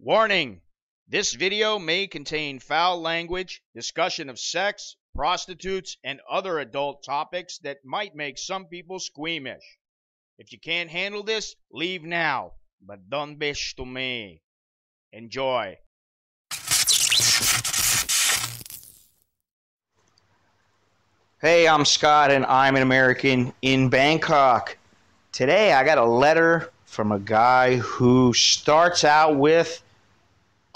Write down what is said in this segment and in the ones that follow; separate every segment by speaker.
Speaker 1: Warning! This video may contain foul language, discussion of sex, prostitutes, and other adult topics that might make some people squeamish. If you can't handle this, leave now, but don't bitch to me. Enjoy. Hey, I'm Scott, and I'm an American in Bangkok. Today, I got a letter from a guy who starts out with,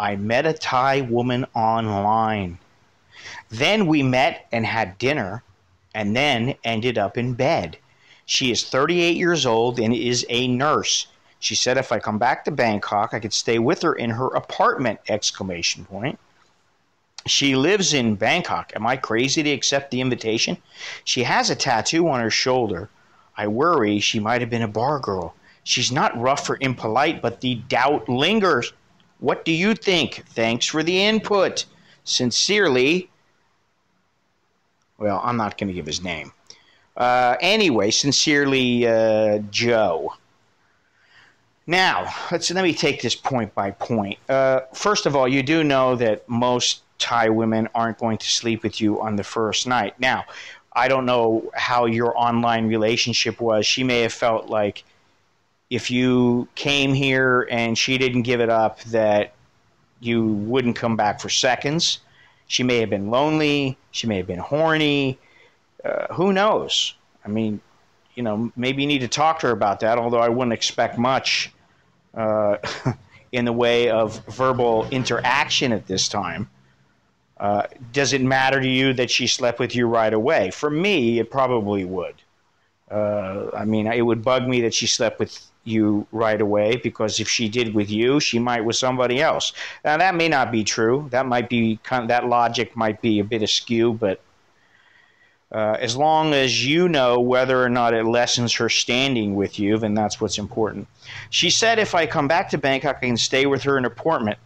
Speaker 1: I met a Thai woman online. Then we met and had dinner, and then ended up in bed. She is 38 years old and is a nurse. She said if I come back to Bangkok, I could stay with her in her apartment, exclamation point. She lives in Bangkok. Am I crazy to accept the invitation? She has a tattoo on her shoulder. I worry she might have been a bar girl. She's not rough or impolite, but the doubt lingers. What do you think? Thanks for the input. Sincerely, well, I'm not going to give his name. Anyway, sincerely, Joe. Now, let me take this point by point. First of all, you do know that most Thai women aren't going to sleep with you on the first night. Now, I don't know how your online relationship was. She may have felt like if you came here and she didn't give it up, that you wouldn't come back for seconds. She may have been lonely. She may have been horny. Who knows? I mean, you know, maybe you need to talk to her about that, although I wouldn't expect much in the way of verbal interaction at this time. Does it matter to you that she slept with you right away? For me, it probably would. I mean, it would bug me that she slept with you right away, because if she did with you, she might with somebody else. Now, that may not be true. That might be that logic might be a bit askew, but as long as you know whether or not it lessens her standing with you, then that's what's important. She said if I come back to Bangkok, I can stay with her in an apartment.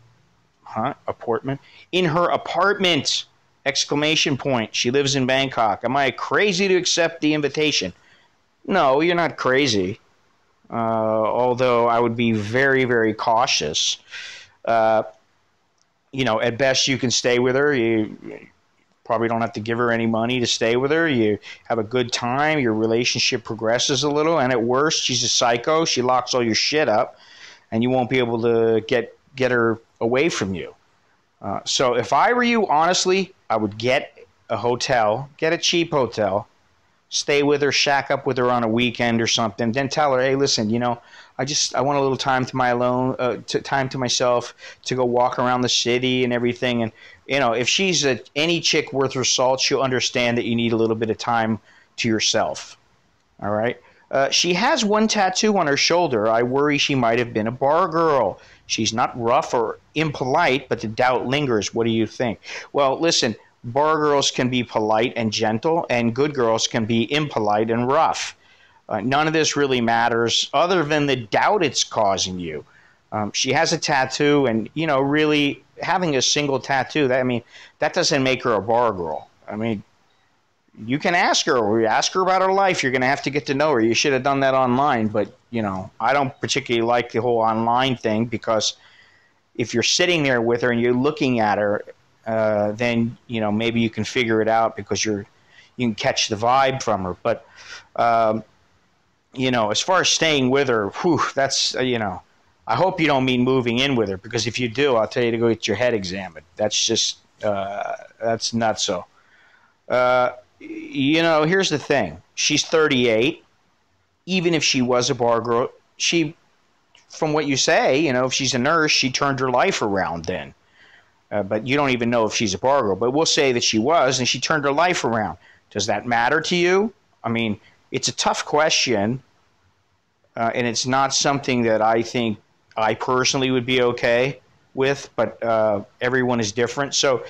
Speaker 1: Apartment? In her apartment! Exclamation point. She lives in Bangkok. Am I crazy to accept the invitation? No, you're not crazy. Although I would be very, very cautious. You know, at best you can stay with her. You probably don't have to give her any money to stay with her. You have a good time. Your relationship progresses a little. And at worst, she's a psycho. She locks all your shit up. And you won't be able to get her away from you. So if I were you, honestly, I would get a hotel. Get a cheap hotel. Stay with her, shack up with her on a weekend or something. Then tell her, hey, listen, you know, I want a little time time to myself to go walk around the city and everything. And, you know, if she's any chick worth her salt, she'll understand that you need a little bit of time to yourself. All right? She has one tattoo on her shoulder. I worry she might have been a bar girl. She's not rough or impolite, but the doubt lingers. What do you think? Well, listen. Bar girls can be polite and gentle, and good girls can be impolite and rough. None of this really matters other than the doubt it's causing you. She has a tattoo, and, you know, really having a single tattoo, that doesn't make her a bar girl. I mean, you can ask her, or ask her about her life. You're going to have to get to know her. You should have done that online, but, you know, I don't particularly like the whole online thing, because if you're sitting there with her and you're looking at her, then, you know, maybe you can figure it out because you can catch the vibe from her. But, you know, as far as staying with her, whew, that's, you know, I hope you don't mean moving in with her, because if you do, I'll tell you to go get your head examined. That's just, that's nutso. You know, here's the thing. She's 38. Even if she was a bar girl, from what you say, you know, if she's a nurse, she turned her life around then. But you don't even know if she's a bar girl. But we'll say that she was, and she turned her life around. Does that matter to you? I mean, it's a tough question, and it's not something that I think I personally would be okay with, but everyone is different. So,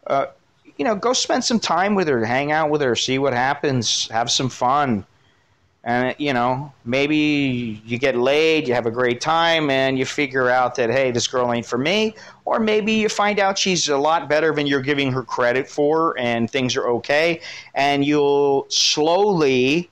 Speaker 1: you know, go spend some time with her, hang out with her, see what happens, have some fun. And, you know, maybe you get laid, you have a great time, and you figure out that, hey, this girl ain't for me. Or maybe you find out she's a lot better than you're giving her credit for, and things are okay. And you'll slowly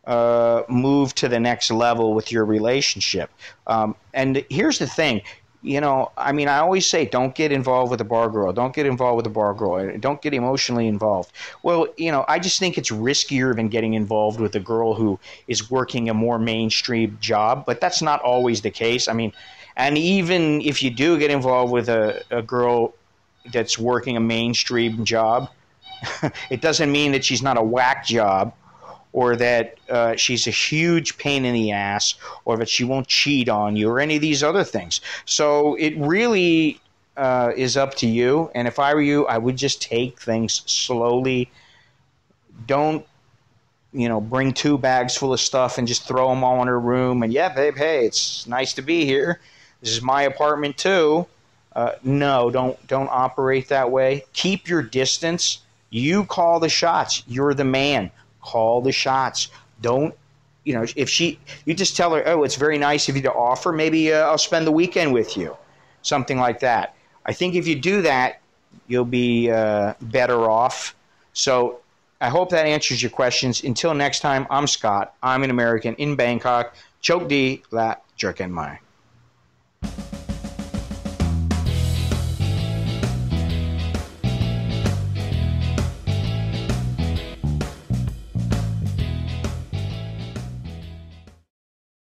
Speaker 1: move to the next level with your relationship. And here's the thing. I mean, I always say, don't get involved with a bar girl. Don't get involved with a bar girl. Don't get emotionally involved. Well, I just think it's riskier than getting involved with a girl who is working a more mainstream job, but that's not always the case. I mean, and even if you do get involved with a girl that's working a mainstream job, it doesn't mean that she's not a whack job, or that she's a huge pain in the ass, or that she won't cheat on you, or any of these other things. So it really is up to you. And if I were you, I would just take things slowly. Don't, bring 2 bags full of stuff and just throw them all in her room. And yeah, babe, hey, it's nice to be here. This is my apartment too. No, don't operate that way. Keep your distance. You call the shots. You're the man. Call the shots. Don't, if you just tell her, oh, it's very nice of you to offer. Maybe I'll spend the weekend with you. Something like that. I think if you do that, you'll be better off. So I hope that answers your questions. Until next time, I'm Scott. I'm an American in Bangkok. Chok di la jerken mai.